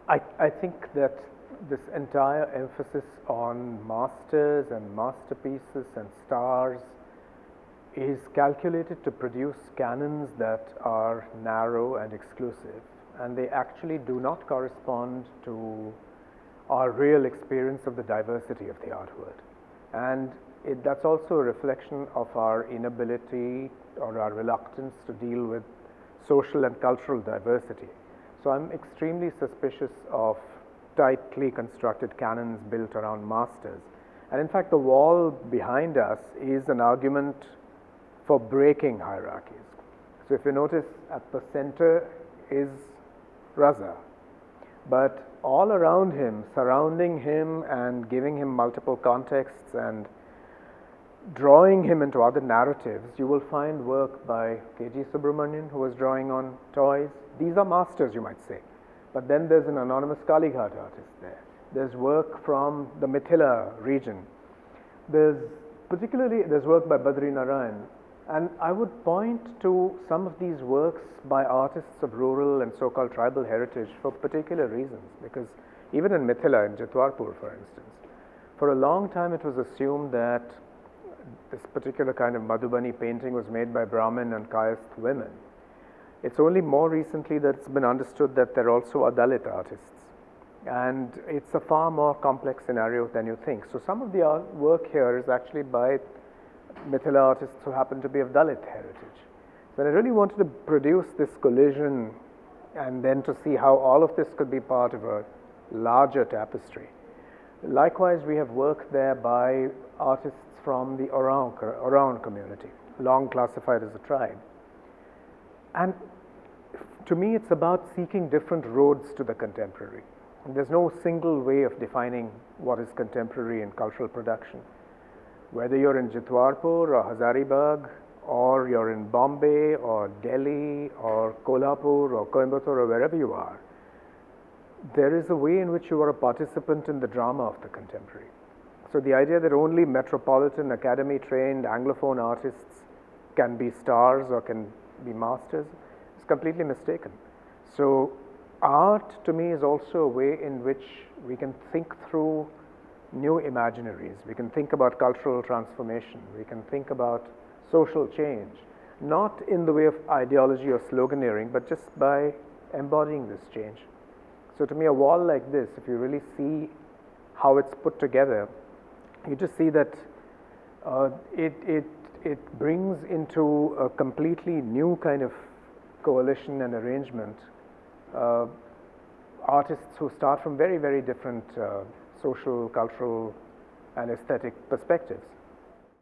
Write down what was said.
I think that this entire emphasis on masters and masterpieces and stars is calculated to produce canons that are narrow and exclusive, and they actually do not correspond to our real experience of the diversity of the art world. And that's also a reflection of our inability or our reluctance to deal with social and cultural diversity. So I'm extremely suspicious of tightly constructed canons built around masters. And in fact, the wall behind us is an argument for breaking hierarchies. So if you notice, at the center is Raza, but all around him, surrounding him and giving him multiple contexts and drawing him into other narratives, you will find work by K.G. Subramanian, who was drawing on toys. These are masters, you might say. But then there's an anonymous Kalighat artist there. There's work from the Mithila region. There's work by Badri Narayan. And I would point to some of these works by artists of rural and so-called tribal heritage for particular reasons. Because even in Mithila, in Jitwarpur, for instance, for a long time it was assumed that this particular kind of Madhubani painting was made by Brahmin and Kayasth women. It's only more recently that it's been understood that there also are Dalit artists. And it's a far more complex scenario than you think. So some of the work here is actually by Mithila artists who happen to be of Dalit heritage. So I really wanted to produce this collision and then to see how all of this could be part of a larger tapestry. Likewise, we have work there by artists from the Oraon community, long classified as a tribe. And to me, it's about seeking different roads to the contemporary. And there's no single way of defining what is contemporary in cultural production. Whether you're in Jitwarpur or Hazaribagh, or you're in Bombay or Delhi or Kolhapur or Coimbatore or wherever you are, there is a way in which you are a participant in the drama of the contemporary. So the idea that only Metropolitan Academy trained Anglophone artists can be stars or can be masters is completely mistaken. So art to me is also a way in which we can think through new imaginaries. We can think about cultural transformation. We can think about social change, not in the way of ideology or sloganeering, but just by embodying this change. So to me, a wall like this, if you really see how it's put together, you just see that it brings into a completely new kind of coalition and arrangement artists who start from very, very different social, cultural, and aesthetic perspectives.